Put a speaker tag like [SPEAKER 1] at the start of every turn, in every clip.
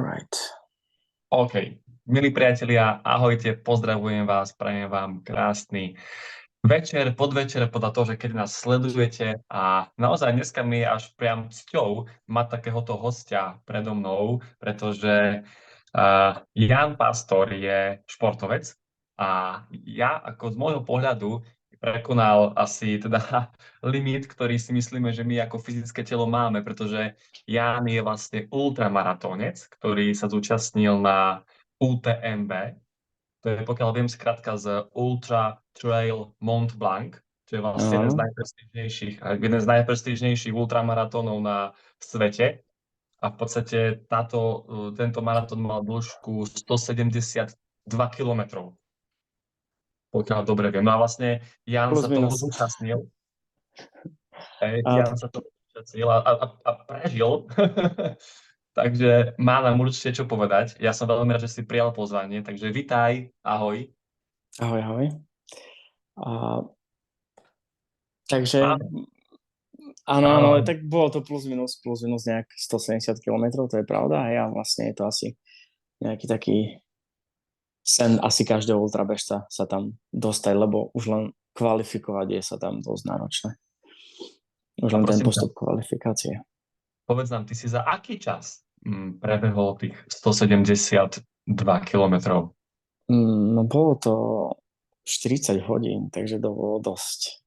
[SPEAKER 1] Alright.
[SPEAKER 2] OK. Milí priatelia, ahojte, pozdravujem vás, prajem vám krásny večer, podvečer, podľa toho, že keď nás sledujete a naozaj dneska mi je až priam cťou mať takéhoto hostia predo mnou, pretože Jan Pastor je športovec a ja ako z môjho pohľadu prekonal asi teda limit, ktorý si myslíme, že my ako fyzické telo máme, pretože Jan je vlastne ultramaratónec, ktorý sa zúčastnil na UTMB, to je, pokiaľ viem, skratka z Ultra Trail Mont Blanc, čo je vlastne
[SPEAKER 1] Áno.
[SPEAKER 2] jeden z najprestížnejších ultramaratónov na svete. A v podstate tento maratón mal dĺžku 172 kilometrov, pokiaľ dobre viem. No a vlastne Jan
[SPEAKER 1] Plus
[SPEAKER 2] sa toho
[SPEAKER 1] minus.
[SPEAKER 2] zúčastnil.
[SPEAKER 1] A
[SPEAKER 2] Jan sa toho zúčastnil a prežil. Takže má nám určite čo povedať. Ja som veľmi rád, že si prijal pozvanie, takže vitaj, ahoj.
[SPEAKER 1] ahoj, ahoj. Takže áno,
[SPEAKER 2] Áno.
[SPEAKER 1] tak bolo to plus minus nejak 170 km, to je pravda. A vlastne je to asi nejaký taký sen asi každého ultrabežca sa tam dostať, lebo už len kvalifikovať je sa tam dosť náročné. Už
[SPEAKER 2] A
[SPEAKER 1] len ten
[SPEAKER 2] prosím ťa,
[SPEAKER 1] postup kvalifikácie.
[SPEAKER 2] povedz nám, ty si za aký čas prebehol tých 172 kilometrov?
[SPEAKER 1] No bolo to 40 hodín, takže to bolo dosť.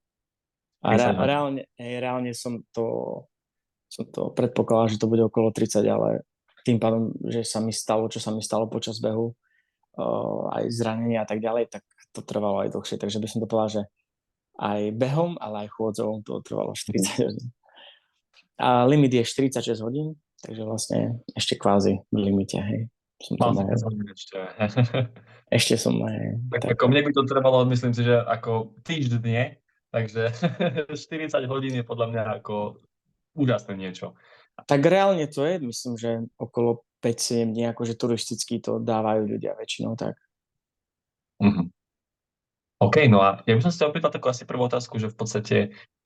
[SPEAKER 1] A
[SPEAKER 2] 30 hodín.
[SPEAKER 1] reálne som to predpokladal, že to bude okolo 30, ale tým pádom, že sa mi stalo, čo sa mi stalo počas behu, aj zranenia a tak ďalej, tak to trvalo aj dlhšie. Takže by som to povedal, že aj behom, ale aj chôdzou to trvalo 40 hodín. A limit je 46 hodín, takže vlastne ešte kvázi v limite, hej.
[SPEAKER 2] Mal si 5 hodín ešte.
[SPEAKER 1] Ešte som, hej.
[SPEAKER 2] Tak ako mne by to trvalo, myslím si, že ako týždne, takže 40 hodín je podľa mňa ako úžasné niečo.
[SPEAKER 1] Tak reálne to je, myslím, že okolo 5-7 dní, akože turisticky to dávajú ľudia väčšinou, tak.
[SPEAKER 2] Mhm. OK, no a ja by som sa opýtal takú asi prvú otázku, že v podstate,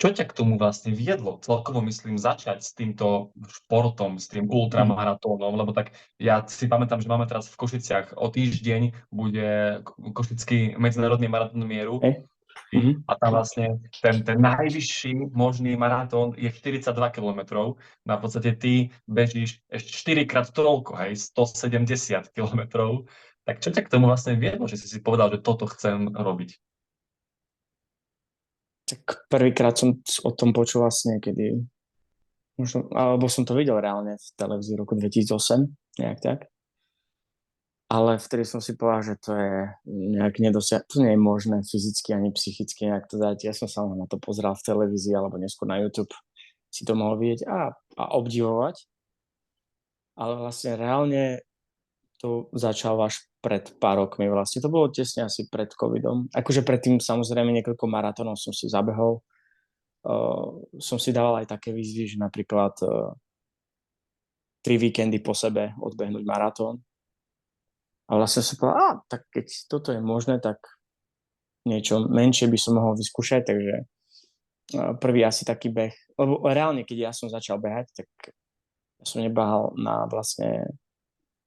[SPEAKER 2] čo ťa k tomu vlastne viedlo? Celkovo myslím začať s týmto športom, s tým ultramaratónom, lebo tak ja si pamätám, že máme teraz v Košiciach o týždeň bude Košický medzinárodný maratón mieru
[SPEAKER 1] Hej.
[SPEAKER 2] a tam vlastne ten najvyšší možný maratón je 42 kilometrov. No a v podstate ty bežíš ešte 4-krát toľko, hej, 170 kilometrov. Tak čo ťa k tomu vlastne viedlo, že si povedal, že toto chcem robiť?
[SPEAKER 1] Tak prvýkrát som o tom počul vlastne niekedy, možno, alebo som to videl reálne v televízii roku 2008, nejak tak. Ale vtedy som si povedal, že to je nejak to nie je možné fyzicky ani psychicky nejak to dať. Ja som sa na to pozeral v televízii alebo neskôr na YouTube si to mohol vidieť a obdivovať. Ale vlastne reálne to začal až pred pár rokmi vlastne. To bolo tesne asi pred covidom. Akože predtým samozrejme niekoľko maratónov som si zabehol. Som si dával aj také výzvy, že napríklad 3 víkendy po sebe odbehnúť maratón. A vlastne som povedal, tak keď toto je možné, tak niečo menšie by som mohol vyskúšať, takže prvý asi taký beh, lebo reálne, keď ja som začal behať, tak ja som nebehal na vlastne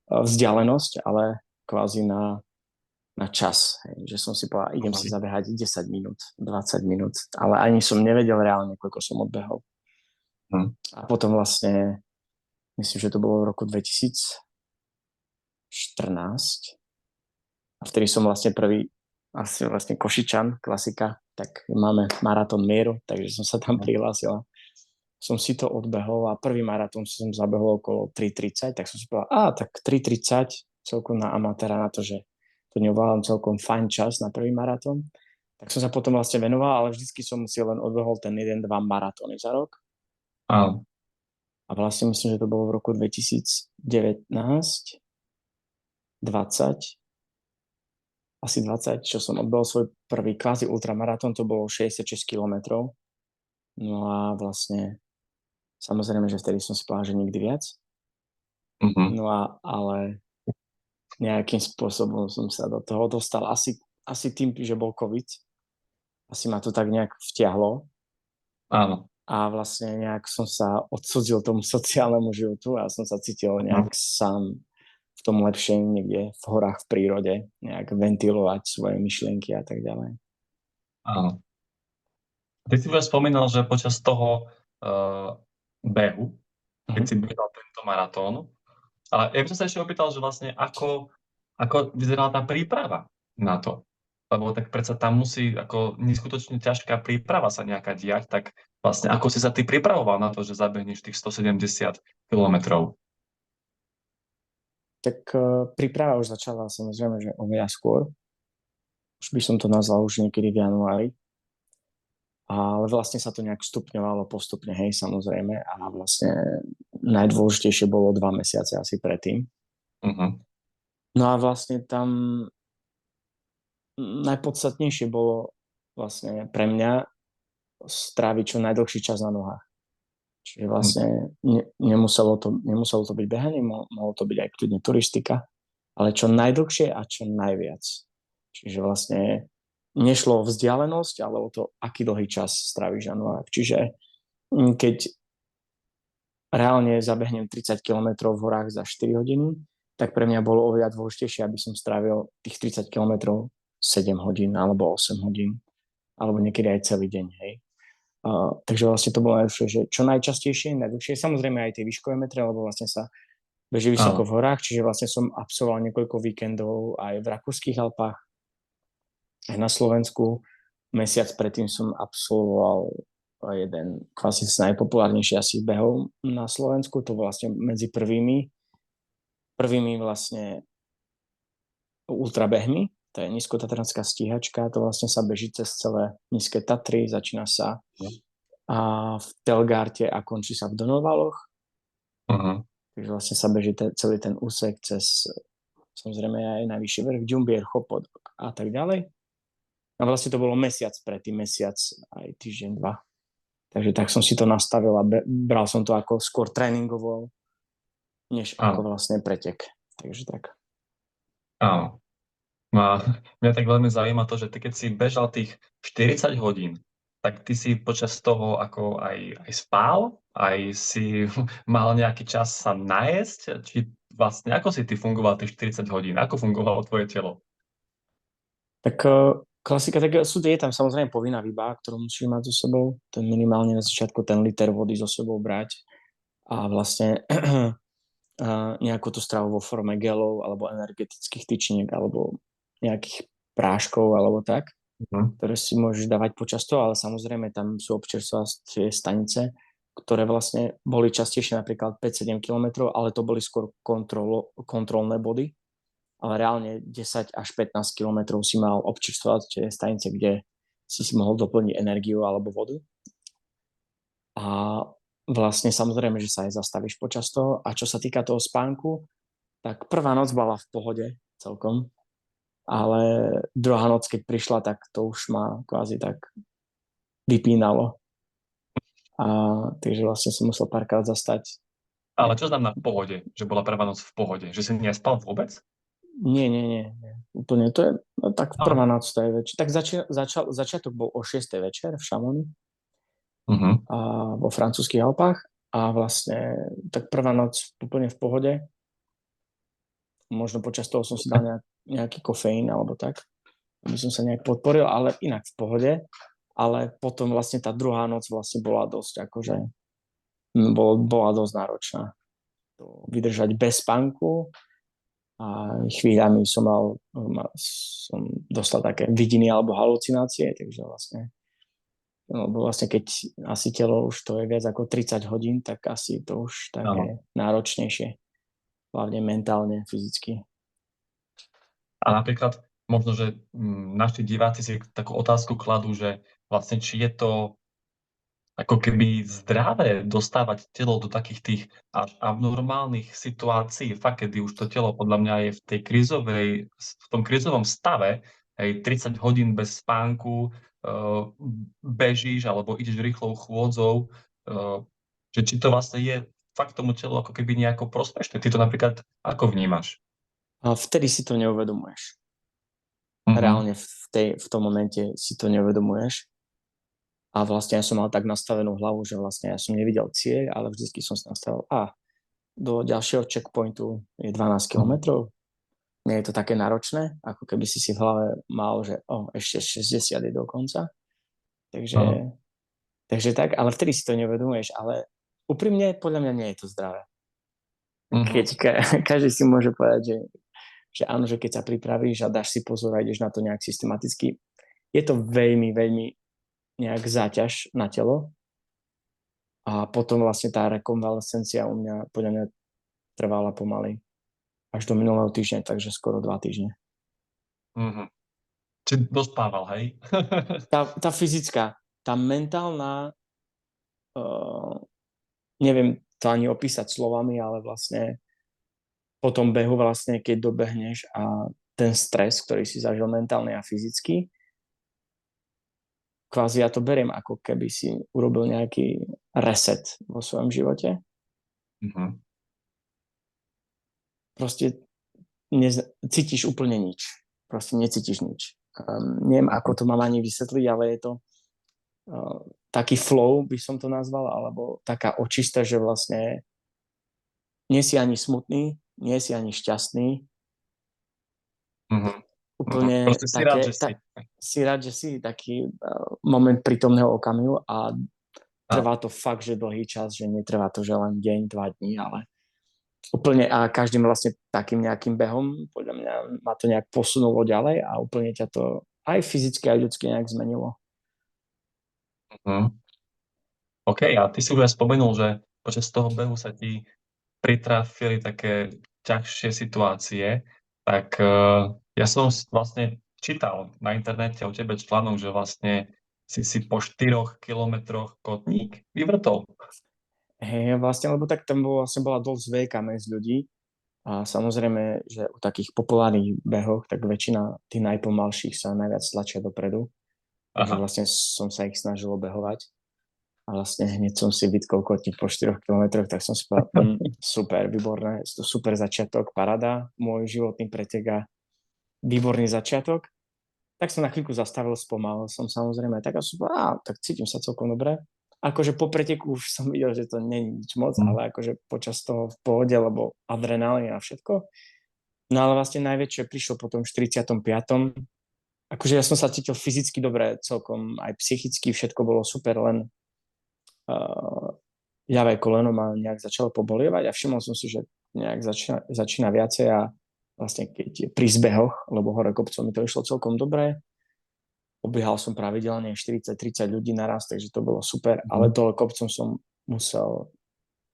[SPEAKER 1] vzdialenosť, ale kvázi na čas. Hej. Že som si povedal, idem si zabehať 10 minút, 20 minút, ale ani som nevedel reálne, koľko som odbehol. A potom vlastne, myslím, že to bolo v roku 2014 a vtedy som vlastne prvý, asi vlastne Košičan, klasika, tak máme maratón mieru, takže som sa tam prihlásil. Som si to odbehol a prvý maratón som zabehol okolo 3:30, tak som si povedal, tak 3:30 celkom na amatéra, na to, že to neuváham celkom fajn čas na prvý maratón. Tak som sa potom vlastne venoval, ale vždycky som si len odbehol ten 1-2 maratóny za rok.
[SPEAKER 2] Áno.
[SPEAKER 1] A vlastne myslím, že to bolo v roku 2019, 20, asi 20, čo som odbehol svoj prvý kvázi ultramaratón, to bolo 66 kilometrov. No a vlastne samozrejme, že vtedy som si povedal, že nikdy viac. No a ale nejakým spôsobom som sa do toho dostal. Asi tým, že bol COVID. Asi ma to tak nejak vtiahlo.
[SPEAKER 2] Áno.
[SPEAKER 1] A vlastne nejak som sa odsudzil tomu sociálnemu životu a som sa cítil nejak sám tom lepšie niekde v horách, v prírode, nejak ventilovať svoje myšlienky a tak ďalej.
[SPEAKER 2] Áno. Ty si už spomínal, že počas toho behu, keď si bežal tento maratón, ale ja by som sa ešte opýtal, že vlastne ako vyzerala tá príprava na to? Lebo tak predsa tam musí ako neskutočne ťažká príprava sa nejaká diať, tak vlastne ako si sa ty pripravoval na to, že zabehneš tých 170 kilometrov?
[SPEAKER 1] Tak príprava už začala samozrejme, že oveľa skôr. Už by som to nazval už niekedy v januári. Ale vlastne sa to nejak stupňovalo postupne, hej, samozrejme. A vlastne najdôležitejšie bolo 2 mesiace asi predtým.
[SPEAKER 2] Uh-huh.
[SPEAKER 1] No a vlastne tam najpodstatnejšie bolo vlastne pre mňa stráviť čo najdlhší čas na nohách. Čiže vlastne nemuselo to byť behanie, mohlo to byť aj kľudne turistika, ale čo najdlhšie a čo najviac. Čiže vlastne nešlo o vzdialenosť, ale o to, aký dlhý čas stráviš na nohách. Čiže keď reálne zabehnem 30 km v horách za 4 hodiny, tak pre mňa bolo oveľa dôležitejšie, aby som strávil tých 30 km 7 hodín alebo 8 hodín, alebo niekedy aj celý deň, hej. Takže vlastne to bolo najlepšie, že čo najčastejšie, najdlhšie, samozrejme aj tie výškové metre, lebo vlastne sa beží vysoko v horách, čiže vlastne som absolvoval niekoľko víkendov aj v Rakúskych Alpách, aj na Slovensku. Mesiac predtým som absolvoval jeden kvázi z najpopulárnejších asi behov na Slovensku, to vlastne medzi prvými vlastne ultrabehmi. To je nízkotatranská stíhačka, to vlastne sa beží cez celé nízke Tatry, začína sa v Telgarte a končí sa v Donovaloch.
[SPEAKER 2] Uh-huh.
[SPEAKER 1] Takže vlastne sa beží celý ten úsek cez samozrejme aj najvyšší vrch, Ďumbier, Chopot a tak ďalej. A vlastne to bolo mesiac predtým, mesiac aj týždeň, 2. Takže tak som si to nastavil a bral som to ako skôr tréningovo, než ako vlastne pretek. Takže tak.
[SPEAKER 2] Áno. A mňa tak veľmi zaujíma to, že ty keď si bežal tých 40 hodín, tak ty si počas toho ako aj spál, aj si mal nejaký čas sa najesť, či vlastne ako si ty fungoval tých 40 hodín, ako fungovalo tvoje telo?
[SPEAKER 1] Tak klasika, tak je tam samozrejme povinná výbava, ktorú musíš mať so sebou, ten minimálne na začiatku ten liter vody so sebou brať a vlastne nejakú tú stravu vo forme gelov alebo energetických tyčiniek alebo nejakých práškov alebo tak, ktoré si môžeš dávať počas toho, ale samozrejme tam sú občerstvovacie stanice, ktoré vlastne boli častejšie napríklad 5-7 km, ale to boli skôr kontrolné body, ale reálne 10 až 15 km si mal občerstvovacie stanice, kde si mohol doplniť energiu alebo vodu. A vlastne samozrejme, že sa aj zastavíš počas toho. A čo sa týka toho spánku, tak prvá noc bola v pohode celkom, ale druhá noc, keď prišla, tak to už ma kvázi tak vypínalo. Takže vlastne som musel párkrát zastať.
[SPEAKER 2] Ale čo znamená v pohode? Že bola prvá noc v pohode? Že si nespal vôbec?
[SPEAKER 1] Nie. Úplne to je, no tak prvá noc to je večer. Tak začiatok bol o 6. večer v Šamoni a vo francúzskych Alpách a vlastne tak prvá noc úplne v pohode. Možno počas toho som si dal nejaký kofeín alebo tak, aby som sa nejak podporil, ale inak v pohode. Ale potom vlastne tá druhá noc vlastne bola dosť akože bola dosť náročná. Vydržať bez spánku a chvíľami som dostal také vidiny alebo halucinácie, takže vlastne keď asi telo už to je viac ako 30 hodín, tak asi to už také náročnejšie. Hlavne mentálne, fyzicky.
[SPEAKER 2] A napríklad možno, že naši diváci si takú otázku kladú, že vlastne či je to ako keby zdravé dostávať telo do takých tých až abnormálnych situácií, fakt, kedy už to telo podľa mňa je v tom krizovom stave, aj 30 hodín bez spánku, bežíš alebo ideš rýchlou chôdzou, že či to vlastne je fakt tomu telu ako keby nejako prospešné. Ty to napríklad ako vnímaš?
[SPEAKER 1] A vtedy si to neuvedomuješ. Reálne v tom momente si to neuvedomuješ. A vlastne ja som mal tak nastavenú hlavu, že vlastne ja som nevidel cieľ, ale vždycky som si nastavil, do ďalšieho checkpointu je 12
[SPEAKER 2] Mhm.
[SPEAKER 1] kilometrov. Nie je to také náročné, ako keby si v hlave mal, že ešte 60 je do konca.
[SPEAKER 2] Áno.
[SPEAKER 1] Takže tak, ale vtedy si to neuvedomuješ, ale úprimne podľa mňa nie je to zdravé. Keď
[SPEAKER 2] Mhm.
[SPEAKER 1] každý si môže povedať, že áno, že keď sa pripravíš a dáš si pozor a ideš na to nejak systematicky, je to veľmi, veľmi nejak záťaž na telo a potom vlastne tá rekonvalescencia u mňa podľa mňa trvala pomaly až do minulého týždňa, takže skoro 2 týždne.
[SPEAKER 2] Mhm. Či dospával, hej?
[SPEAKER 1] Tá fyzická, tá mentálna, neviem to ani opísať slovami, ale vlastne po tom behu vlastne, keď dobehneš a ten stres, ktorý si zažil mentálne a fyzicky, kvázi ja to beriem, ako keby si urobil nejaký reset vo svojom živote.
[SPEAKER 2] Mhm.
[SPEAKER 1] Proste cítiš úplne nič. Proste necítiš nič. Neviem, ako
[SPEAKER 2] Mhm.
[SPEAKER 1] to mám ani vysvetliť, ale je to taký flow, by som to nazval, alebo taká očista, že vlastne nie si ani smutný, nie si ani šťastný.
[SPEAKER 2] Mhm. Mhm.
[SPEAKER 1] Úplne
[SPEAKER 2] Proste si rád, že
[SPEAKER 1] také,
[SPEAKER 2] si.
[SPEAKER 1] si rád, že si taký moment prítomného okamihu a
[SPEAKER 2] Áno.
[SPEAKER 1] trvá to fakt, že dlhý čas, že netrvá to, že len deň, 2 dní, ale úplne a každým vlastne takým nejakým behom, podľa mňa ma to nejak posunulo ďalej a úplne ťa to aj fyzicky, aj ľudsky nejak zmenilo.
[SPEAKER 2] Mhm. OK, a ty si už aj spomenul, že počas toho behu sa ti pritrafili také ťažšie situácie, tak ja som vlastne čítal na internete o tebe článok, že vlastne si po 4 kilometroch kotník vyvrtol.
[SPEAKER 1] Hej, vlastne, lebo tak tam vlastne bola dosť veľká mäs ľudí a samozrejme, že u takých populárnych behoch, tak väčšina tých najpomalších sa najviac tlačia dopredu, takže
[SPEAKER 2] Aha.
[SPEAKER 1] vlastne som sa ich snažil obehovať a vlastne hneď som si vytkol kotník po 4 kilometroch, tak som si povedal, super, výborné, to super začiatok, parada, môj životný pretek a výborný začiatok. Tak som na chvíľku zastavil, spomalil som samozrejme, tak a som povedal, tak cítim sa celkom dobre. Akože po preteku už som videl, že to nie je nič moc,
[SPEAKER 2] Mm.
[SPEAKER 1] ale akože počas toho v pohode, lebo adrenalín a všetko. No ale vlastne najväčšie prišlo po tom 45. Akože ja som sa cítil fyzicky dobre, celkom aj psychicky, všetko bolo super, len uh, ľavé koleno ma nejak začalo pobolievať a všimol som si, že nejak začína viacej a vlastne keď pri zbehoch, lebo hore kopcom mi to išlo celkom dobre, obiehal som pravidelne 40-30 ľudí naraz, takže to bolo super, ale
[SPEAKER 2] Mhm.
[SPEAKER 1] dole kopcom som musel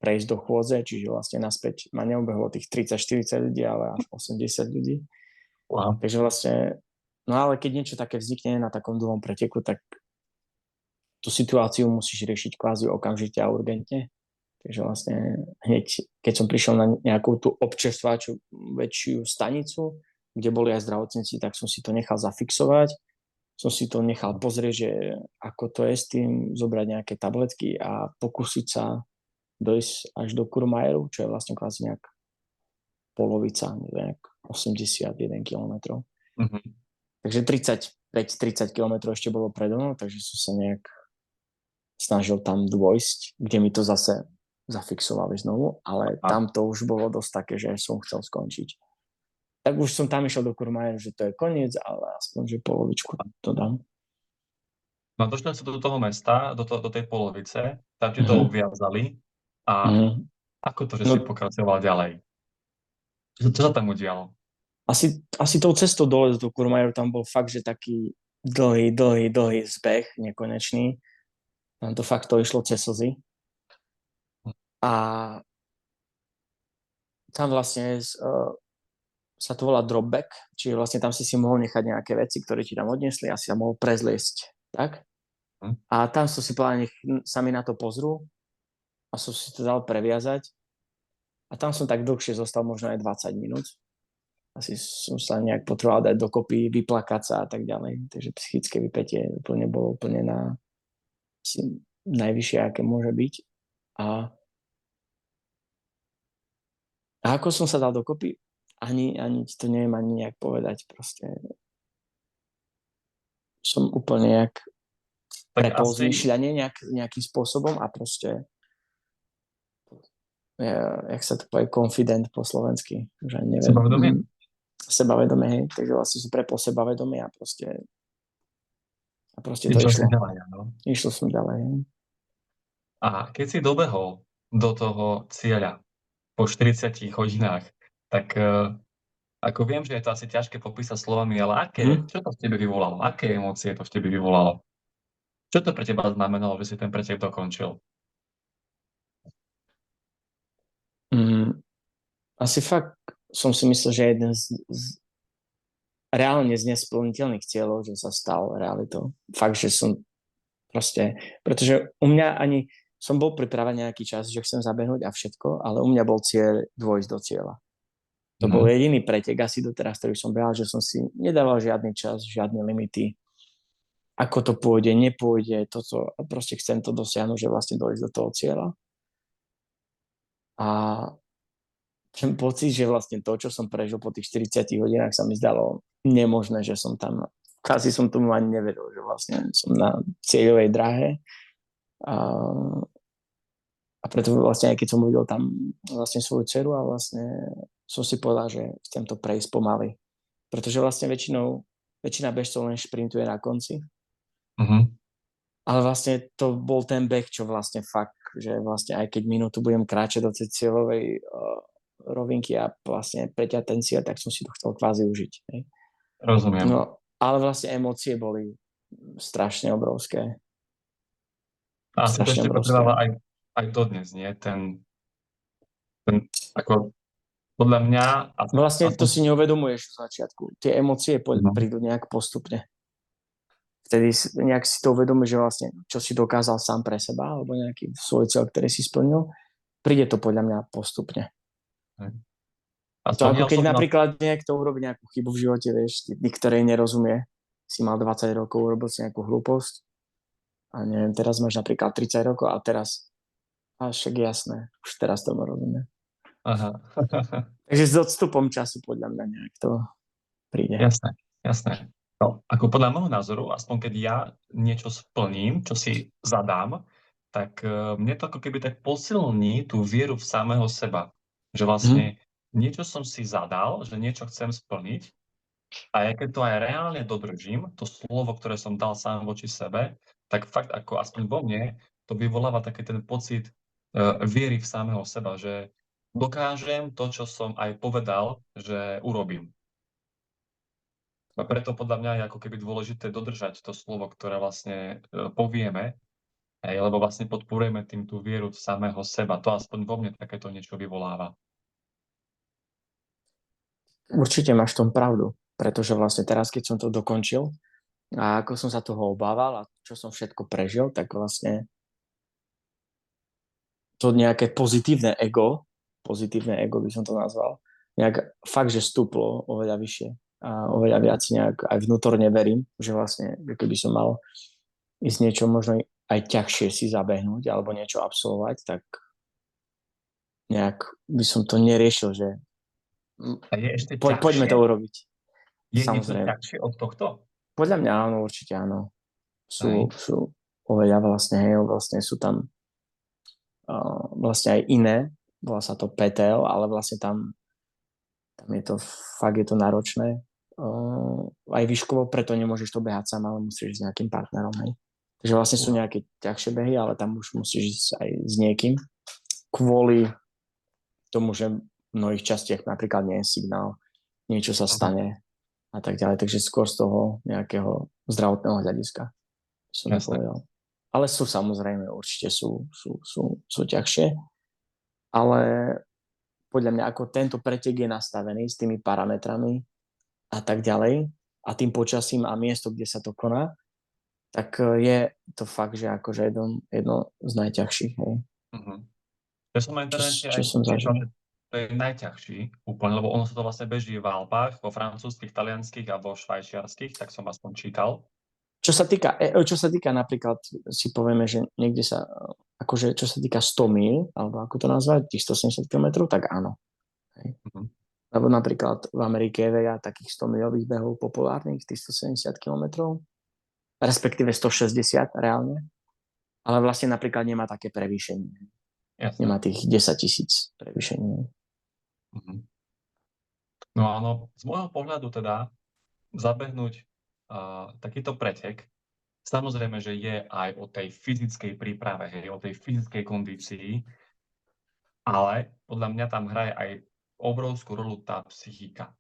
[SPEAKER 1] prejsť do chôdze, čiže vlastne naspäť ma neobehlo tých 30-40 ľudí, ale až 80 ľudí.
[SPEAKER 2] Wow.
[SPEAKER 1] Takže vlastne, no ale keď niečo také vznikne na takom dlhom preteku, tak tú situáciu musíš riešiť kvázi okamžite a urgentne. Takže vlastne hneď, keď som prišiel na nejakú tú občerstváču väčšiu stanicu, kde boli aj zdravotníci, tak som si to nechal zafixovať. Som si to nechal pozrieť, že ako to je s tým, zobrať nejaké tabletky a pokúsiť sa dojsť až do Kurmajeru, čo je vlastne kvázi nejak polovica, nejak 81 kilometrov.
[SPEAKER 2] Mhm.
[SPEAKER 1] Takže 35-30 kilometrov ešte bolo predo mnou, takže som sa nejak snažil tam dôjsť, kde mi to zase zafixovali znovu, ale
[SPEAKER 2] A,
[SPEAKER 1] tam to už bolo dosť také, že som chcel skončiť. Tak už som tam išiel do Kurmajeru, že to je koniec, ale aspoň, že polovičku to dám.
[SPEAKER 2] no došli sa do toho mesta, do tej polovice, tam ti to
[SPEAKER 1] Uh-huh.
[SPEAKER 2] obviazali a
[SPEAKER 1] Uh-huh.
[SPEAKER 2] ako to, že si
[SPEAKER 1] No
[SPEAKER 2] pokračoval ďalej? Čo sa tam udialo?
[SPEAKER 1] asi tou cestou dole do Kurmajeru tam bol fakt, že taký dlhý zbeh, nekonečný. Tam to fakt to išlo cez slzy. A tam vlastne sa to volá dropback, čiže vlastne tam si mohol nechať nejaké veci, ktoré ti tam odnesli a si tam mohol prezliesť. Tak?
[SPEAKER 2] Hm?
[SPEAKER 1] A tam som si povedal, nech sa mi na to pozrú a som si to dal previazať. A tam som tak dlhšie zostal, možno aj 20 minút. Asi som sa nejak potreboval dať dokopy, vyplakať sa a tak ďalej. Takže psychické vypätie úplne bolo úplne na najvyššie, aké môže byť. A, a ako som sa dal dokopy, ani ti to neviem ani nejak povedať. Proste som úplne nejak
[SPEAKER 2] Tak
[SPEAKER 1] prepol
[SPEAKER 2] asi,
[SPEAKER 1] zmyšľanie nejakým spôsobom a proste jak sa to povie, confident po slovensky, že ani neviem.
[SPEAKER 2] Sebavedomie?
[SPEAKER 1] Sebavedomie, hej, takže vlastne som prepol sebavedomie a proste to
[SPEAKER 2] Išiel si
[SPEAKER 1] išlo.
[SPEAKER 2] ďalej, áno.
[SPEAKER 1] Išlo som ďalej, hej.
[SPEAKER 2] A keď si dobehol do toho cieľa po 40 hodinách, tak ako viem, že je to asi ťažké popísať slovami, ale čo to v tebe vyvolalo? Aké emócie to v tebe vyvolalo? Čo to pre teba znamenalo, že si ten pretek dokončil?
[SPEAKER 1] Asi fakt som si myslel, že jeden reálne z nesplniteľných cieľov, že sa stal realitou. Fakt, že som proste, pretože u mňa ani som bol pripravený nejaký čas, že chcem zabehnúť a všetko, ale u mňa bol cieľ dôjsť do cieľa. To bol jediný pretek asi doteraz, ktorý som behal, že som si nedával žiadny čas, žiadne limity, ako to pôjde, nepôjde, toto, proste chcem to dosiahnuť, že vlastne dojsť do toho cieľa. A ten pocit, že vlastne to, čo som prežil po tých 40 hodinách, sa mi zdalo nemožné, že som tam, asi som tomu ani nevedel, že vlastne som na cieľovej dráhe a preto vlastne aj keď som uvidel tam vlastne svoju dceru a vlastne som si povedal, že chcem to prejsť pomaly. Pretože vlastne väčšina bežcov len šprintuje na konci. Ale vlastne to bol ten beh, čo vlastne fakt, že vlastne aj keď minútu budem kráčať do tej cieľovej rovinky a vlastne preťať ten cieľ, tak som si to chcel kvázi užiť. Hej.
[SPEAKER 2] Rozumiem.
[SPEAKER 1] No, ale vlastne emócie boli strašne obrovské.
[SPEAKER 2] A asi to ešte potrebovala aj dodnes, nie? Ten ako podľa mňa...
[SPEAKER 1] Vlastne to si neuvedomuješ v začiatku. Tie emócie prídu nejak postupne. Vtedy nejak si to uvedomíš, že vlastne čo si dokázal sám pre seba alebo nejaký svoj cieľ, ktorý si splnil, príde to podľa mňa postupne. To ako keď napríklad niekto urobí nejakú chybu v živote, vieš, ktorej nerozumie, si mal 20 rokov, urobil si nejakú hlúposť a neviem, teraz máš napríklad 30 rokov a teraz však jasné, už teraz tomu rozumie.
[SPEAKER 2] Aha.
[SPEAKER 1] Takže s odstupom času podľa mňa nejak to príde.
[SPEAKER 2] Jasné. No, ako podľa môjho názoru, aspoň keď ja niečo splním, čo si zadám, tak mne to ako keby tak posilní tú vieru v samého seba. Že vlastne niečo som si zadal, že niečo chcem splniť a ja keď to aj reálne dodržím, to slovo, ktoré som dal sám voči sebe, tak fakt ako aspoň vo mne to vyvoláva taký ten pocit viery v samého seba, že dokážem to, čo som aj povedal, že urobím. A preto podľa mňa je ako keby dôležité dodržať to slovo, ktoré vlastne povieme, lebo vlastne podporujeme tým tú vieru v samého seba. To aspoň vo mne takéto niečo vyvoláva.
[SPEAKER 1] Určite máš v tom pravdu, pretože vlastne teraz, keď som to dokončil a ako som sa toho obával a čo som všetko prežil, tak vlastne to nejaké pozitívne ego by som to nazval, nejak fakt, že stúplo oveľa vyššie a oveľa viac nejak aj vnútorne verím, že vlastne keby som mal ísť niečo možno aj ťažšie si zabehnúť alebo niečo absolvovať, tak nejak by som to neriešil, že poďme to urobiť.
[SPEAKER 2] Je niečo ťažšie od tohto?
[SPEAKER 1] Podľa mňa áno, určite áno. Sú oveľa vlastne sú tam vlastne aj iné, volá sa to PTL, ale vlastne tam je to, fakt je to náročné. Aj výškovo, preto nemôžeš to behať sám, ale musíš ísť s nejakým partnerom, hej. Takže vlastne sú nejaké ťažšie behy, ale tam už musíš ísť aj s niekým. Kvôli tomu, že v mnohých častiach napríklad nie je signál, niečo sa stane a tak ďalej. Takže skôr z toho nejakého zdravotného hľadiska som nepovedal. Ale sú samozrejme, určite sú ťažšie, ale podľa mňa ako tento pretek je nastavený s tými parametrami a tak ďalej a tým počasím a miesto, kde sa to koná, tak je to fakt, že akože jedno z najťažších. Hej.
[SPEAKER 2] Ja som na internete aj čítal, že to je najťažší úplne, lebo ono sa to vlastne beží v Alpách, vo francúzskych, talianských a vo švajčiarskych, tak som aspoň čítal.
[SPEAKER 1] Čo sa týka napríklad, si povieme, že niekde sa, akože čo sa týka 100 míľ, alebo ako to nazvať, tých 170 km, tak áno. Hej. Lebo napríklad v Amerike je veľa takých 100 míľových behov populárnych, tých 170 km, respektíve 160 reálne, ale vlastne napríklad nemá také prevýšenie.
[SPEAKER 2] Jasné.
[SPEAKER 1] Nemá tých 10 000 prevýšení.
[SPEAKER 2] Mhm. No áno, z môjho pohľadu teda zabehnúť takýto pretek, samozrejme, že je aj o tej fyzickej príprave, hej, o tej fyzickej kondícii, ale podľa mňa tam hraje aj obrovskú rolu tá psychika,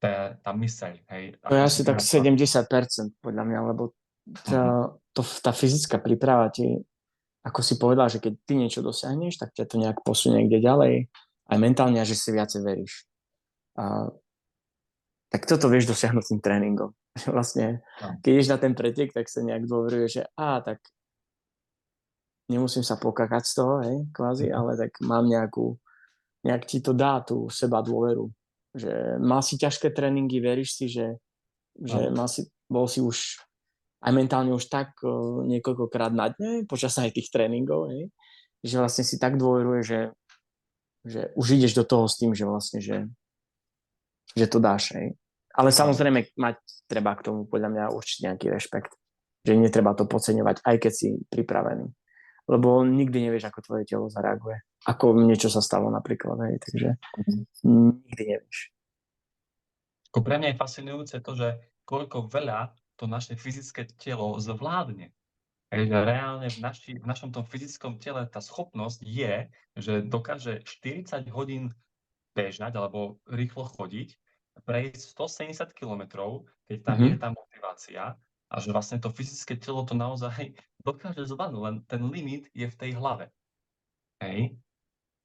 [SPEAKER 2] tá myseľ, hej,
[SPEAKER 1] To je
[SPEAKER 2] ako si
[SPEAKER 1] asi
[SPEAKER 2] ty
[SPEAKER 1] tak
[SPEAKER 2] napríklad.
[SPEAKER 1] 70% podľa mňa, lebo
[SPEAKER 2] Mhm.
[SPEAKER 1] tá fyzická príprava ti, ako si povedal, že keď ty niečo dosiahneš, tak ťa to nejak posunie niekde ďalej, aj mentálne, a že si viacej veríš. A tak toto vieš dosiahnuť tým tréningom. Vlastne,
[SPEAKER 2] No.
[SPEAKER 1] keď ideš na ten pretek, tak sa nejak dôveruje, že tak nemusím sa pokakať z toho, hej, kvázi,
[SPEAKER 2] Mhm.
[SPEAKER 1] ale tak mám nejak ti to dá tú seba dôveru. Že mal si ťažké tréningy, veríš si, že
[SPEAKER 2] No.
[SPEAKER 1] bol si už aj mentálne už tak niekoľkokrát na dne, počas aj tých tréningov, hej, že vlastne si tak dôveruje, že už ideš do toho s tým, že vlastne, že to dáš, hej. Ale
[SPEAKER 2] Áno.
[SPEAKER 1] samozrejme mať treba k tomu podľa mňa určite nejaký rešpekt. Že netreba to podceňovať, aj keď si pripravený. Lebo nikdy nevieš, ako tvoje telo zareaguje. Ako niečo sa stalo napríklad, hej, takže
[SPEAKER 2] Mhm.
[SPEAKER 1] nikdy nevieš.
[SPEAKER 2] Ako pre mňa je fascinujúce to, že koľko veľa to naše fyzické telo zvládne. Hej, že reálne v našom tom fyzickom tele tá schopnosť je, že dokáže 40 hodín bežať alebo rýchlo chodiť, prejsť 170 kilometrov, keď tam je
[SPEAKER 1] Mhm.
[SPEAKER 2] tá motivácia a že vlastne to fyzické telo to naozaj dokáže zvládnuť, len ten limit je v tej hlave. Hej?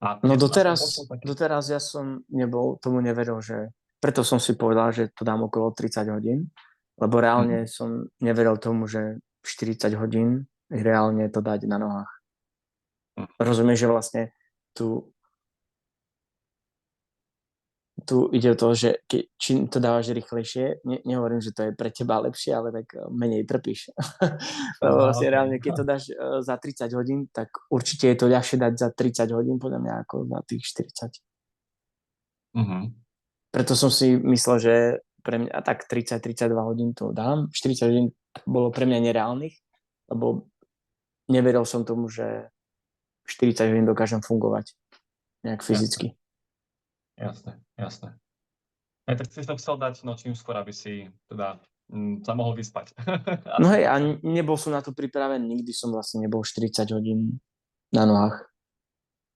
[SPEAKER 2] A
[SPEAKER 1] No
[SPEAKER 2] ja som aspoň počul
[SPEAKER 1] doteraz,
[SPEAKER 2] také.
[SPEAKER 1] doteraz ja som tomu neveril, že preto som si povedal, že to dám okolo 30 hodín, lebo
[SPEAKER 2] Mhm.
[SPEAKER 1] reálne som neveril tomu, že 40 hodín reálne to dať na nohách. Rozumieš, že vlastne tu, tu ide o to, že čím to dávaš rýchlejšie, nehovorím, že to je pre teba lepšie, ale tak menej trpíš. Lebo
[SPEAKER 2] Aha,
[SPEAKER 1] vlastne
[SPEAKER 2] okay.
[SPEAKER 1] reálne, keď to dáš za 30 hodín, tak určite je to ľahšie dať za 30 hodín, podľa mňa, ako za tých 40.
[SPEAKER 2] Mhm.
[SPEAKER 1] Preto som si myslel, že pre mňa tak 30-32 hodín to dám. 40 hodín bolo pre mňa nereálnych, lebo neveril som tomu, že 40 hodín dokážem fungovať nejak
[SPEAKER 2] Jasné,
[SPEAKER 1] fyzicky.
[SPEAKER 2] jasné, jasné. Aj tak si to chcel dať no čím skôr, aby si teda sa mohol vyspať.
[SPEAKER 1] No
[SPEAKER 2] Asi
[SPEAKER 1] hej, a
[SPEAKER 2] tak.
[SPEAKER 1] nebol som na to pripravený, nikdy som vlastne nebol 40 hodín na nohách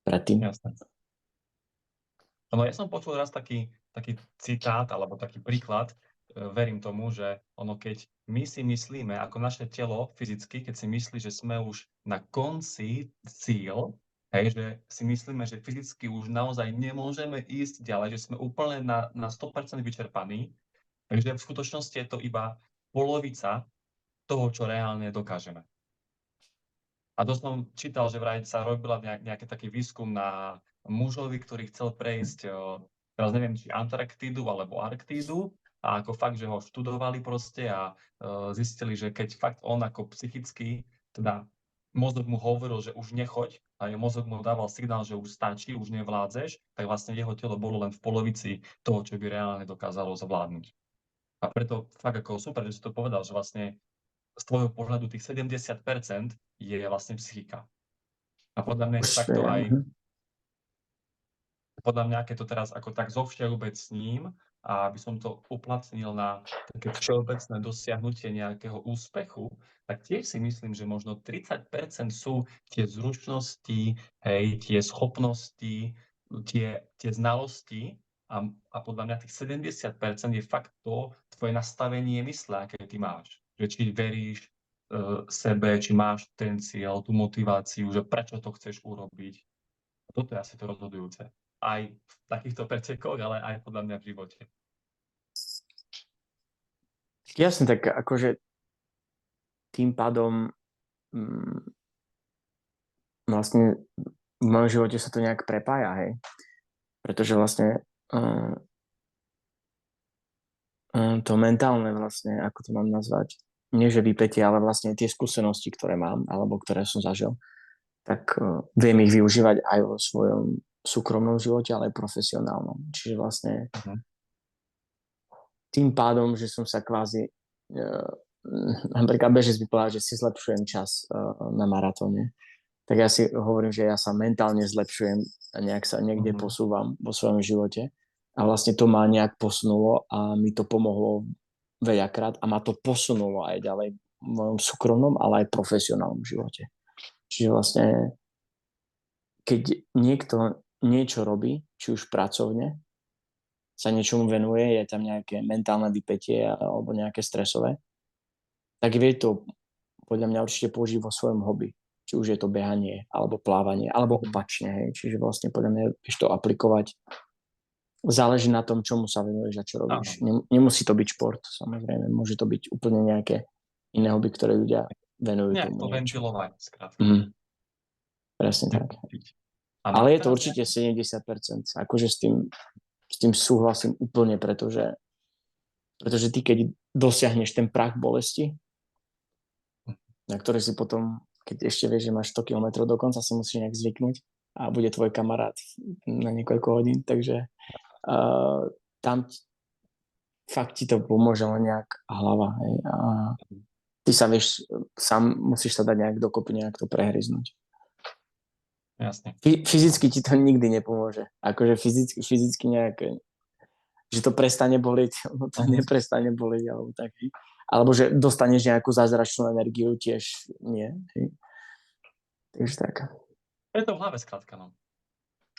[SPEAKER 1] predtým.
[SPEAKER 2] Jasné. No ja som počul raz taký citát alebo taký príklad, verím tomu, že ono keď my si myslíme, ako naše telo fyzicky, keď si myslí, že sme už na konci cieľ, hej, že si myslíme, že fyzicky už naozaj nemôžeme ísť ďalej, že sme úplne na 100% vyčerpaní, takže v skutočnosti je to iba polovica toho, čo reálne dokážeme. A to som čítal, že vraj sa robila nejaký taký výskum na mužovi, ktorý chcel prejsť, teraz neviem, či Antarktídu alebo Arktídu, a ako fakt, že ho študovali proste a zistili, že keď fakt on ako psychicky, teda mozog mu hovoril, že už nechoď, a mozog mu dával signál, že už stačí, už nevládzeš, tak vlastne jeho telo bolo len v polovici toho, čo by reálne dokázalo zvládnuť. A preto fakt ako super, že si to povedal, že vlastne z tvojho pohľadu tých 70% je vlastne psychika. A podľa mňa je to
[SPEAKER 1] Už,
[SPEAKER 2] takto aj, podľa mňa, keď to teraz ako tak zovšeobecním a aby som to uplatnil na také všeobecné dosiahnutie nejakého úspechu, tak tiež si myslím, že možno 30% sú tie zručnosti, hej, tie schopnosti, tie znalosti a podľa mňa tých 70% je fakt to tvoje nastavenie mysle, aké ty máš. Že či veríš sebe, či máš ten cieľ, tú motiváciu, že prečo to chceš urobiť. Toto je asi to rozhodujúce. Aj v takýchto pretekoch, ale aj podľa mňa v živote.
[SPEAKER 1] jasne, tak akože tým pádom vlastne v mojom živote sa to nejak prepája, hej. Pretože vlastne to mentálne vlastne, ako to mám nazvať, nie že vypätie, ale vlastne tie skúsenosti, ktoré mám, alebo ktoré som zažil, tak viem ich využívať aj vo svojom súkromnom živote, ale aj profesionálnom. Čiže vlastne
[SPEAKER 2] Uh-huh.
[SPEAKER 1] tým pádom, že som sa kvázi napríklad bežec by povedal, že si zlepšujem čas na maratóne, tak ja si hovorím, že ja sa mentálne zlepšujem a nejak sa niekde
[SPEAKER 2] Mhm.
[SPEAKER 1] posúvam vo svojom živote. A vlastne to ma nejak posunulo a mi to pomohlo veľakrát a ma to posunulo aj ďalej v mojom súkromnom, ale aj profesionálnom živote. Čiže vlastne, keď niekto niečo robí, či už pracovne, sa niečomu venuje, je tam nejaké mentálne vypätie alebo nejaké stresové, tak vie to podľa mňa určite použiť vo svojom hobby. Či už je to behanie, alebo plávanie, alebo
[SPEAKER 2] Mhm.
[SPEAKER 1] opačne. Hej. Čiže vlastne podľa mňa vieš to aplikovať. Záleží na tom, čomu sa venuješ a čo robíš.
[SPEAKER 2] Áno.
[SPEAKER 1] Nemusí to byť šport, samozrejme. Môže to byť úplne nejaké iné hobby, ktoré ľudia venujú
[SPEAKER 2] Nejak
[SPEAKER 1] tomu
[SPEAKER 2] to
[SPEAKER 1] niečo.
[SPEAKER 2] ventilovať, skrátka.
[SPEAKER 1] Presne tak.
[SPEAKER 2] Vypustiť. A
[SPEAKER 1] Ale
[SPEAKER 2] máš
[SPEAKER 1] je to
[SPEAKER 2] teraz
[SPEAKER 1] určite 70%. Akože s tým súhlasím úplne, pretože ty, keď dosiahneš ten prach bolesti, na ktorý si potom, keď ešte vieš, že máš 100 km do konca, si musíš nejak zvyknúť a bude tvoj kamarát na niekoľko hodín, takže tam fakt ti to pomôže len nejak hlava. Hej, a ty sa vieš, sám musíš sa dať nejak dokopy, nejak to prehryznúť.
[SPEAKER 2] Jasne.
[SPEAKER 1] Fyzicky ti to nikdy nepomôže. Akože fyzicky nejak, že to prestane bolieť, no to neprestane bolieť, alebo tak. Hej. Alebo že dostaneš nejakú zázračnú energiu, tiež nie. Hej. Takže tak.
[SPEAKER 2] Je to v hlave, skrátka, no.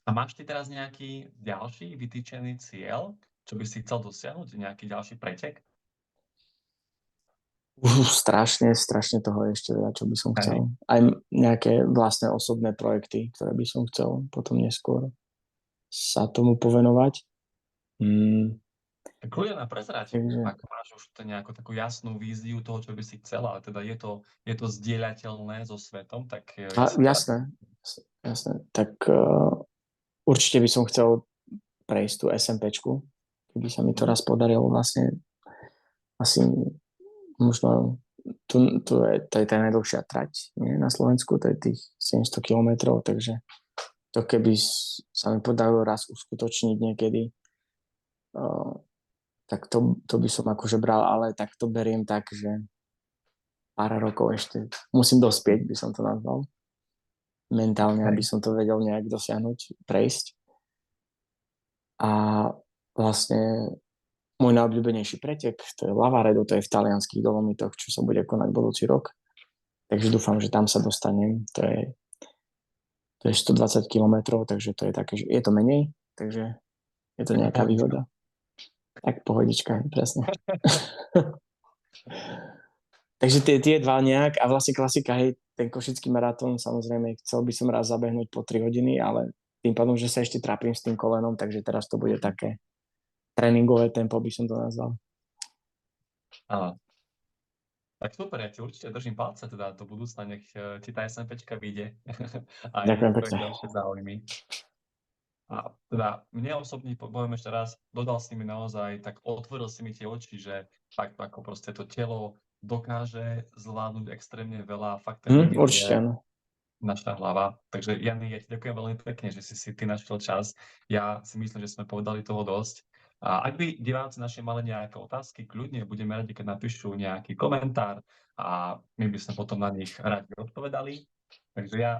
[SPEAKER 2] A máš ty teraz nejaký ďalší vytýčený cieľ, čo by si chcel dosiahnuť? Nejaký ďalší pretek?
[SPEAKER 1] Strašne toho je ešte veľa, čo by som
[SPEAKER 2] Hej.
[SPEAKER 1] chcel. Aj nejaké vlastné osobné projekty, ktoré by som chcel potom neskôr sa tomu povenovať.
[SPEAKER 2] Tak ľudia nám prezrať,
[SPEAKER 1] Takže,
[SPEAKER 2] ak máš už nejakú takú jasnú víziu toho, čo by si chcel, ale teda je to zdieľateľné so svetom, tak ja si to rád.
[SPEAKER 1] jasné. Tak určite by som chcel prejsť tú SMPčku, keby sa mi to
[SPEAKER 2] Mhm.
[SPEAKER 1] raz podarilo vlastne asi možno to je tá najdlhšia trať nie, na Slovensku, to je tých 700 kilometrov, takže to keby sa mi podarilo raz uskutočniť niekedy, uh, tak to by som akože bral, ale tak to beriem tak, že pár rokov ešte musím dospieť, by som to nazval, mentálne, aby
[SPEAKER 2] Hej.
[SPEAKER 1] som to vedel nejak dosiahnuť, prejsť. A vlastne môj najobľúbenejší pretek, to je Lavaredo, to je v talianských Dolomitoch, čo sa bude konať budúci rok. Takže dúfam, že tam sa dostanem. To je 120 kilometrov, takže to je také, že je to menej, takže je to
[SPEAKER 2] Taká
[SPEAKER 1] nejaká
[SPEAKER 2] pohodička.
[SPEAKER 1] výhoda. Tak pohodička, presne. Takže tie dva nejak a vlastne klasika, hej, ten košický maratón, samozrejme, chcel by som raz zabehnúť po 3 hodiny, ale tým pádom, že sa ešte trápim s tým kolenom, takže teraz to bude také tréningové tempo, by som to nazval.
[SPEAKER 2] Áno. Tak super, ja ti určite držím palce teda do budúcna, nech ti tá SMPčka vyjde aj
[SPEAKER 1] Ďakujem
[SPEAKER 2] tvoje
[SPEAKER 1] pekne.
[SPEAKER 2] ďalšie záujmy. A teda mne osobne, poviem ešte raz, dodal si mi naozaj, tak otvoril si mi tie oči, že fakt ako proste to telo dokáže zvládnuť extrémne veľa, fakt ten limit
[SPEAKER 1] Určite
[SPEAKER 2] je
[SPEAKER 1] áno.
[SPEAKER 2] naša hlava. Takže Jany, ja ti ďakujem veľmi pekne, že si ty našiel čas. Ja si myslím, že sme povedali toho dosť. A ak by diváci naši mali nejaké otázky, kľudne budeme radi, keď napíšu nejaký komentár a my by sme potom na nich radi odpovedali. Takže ja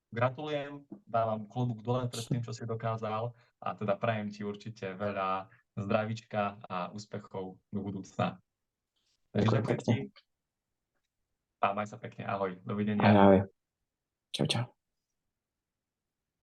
[SPEAKER 2] gratulujem, dávam klobúk dole pred tým, čo si dokázal a teda prajem ti určite veľa zdravíčka a úspechov do budúcna. Takže
[SPEAKER 1] Ďakujem
[SPEAKER 2] ďakujem
[SPEAKER 1] pekne.
[SPEAKER 2] ti a maj sa pekne. Ahoj.
[SPEAKER 1] Ahoj,
[SPEAKER 2] Dovidenia.
[SPEAKER 1] ahoj. Čau, čau.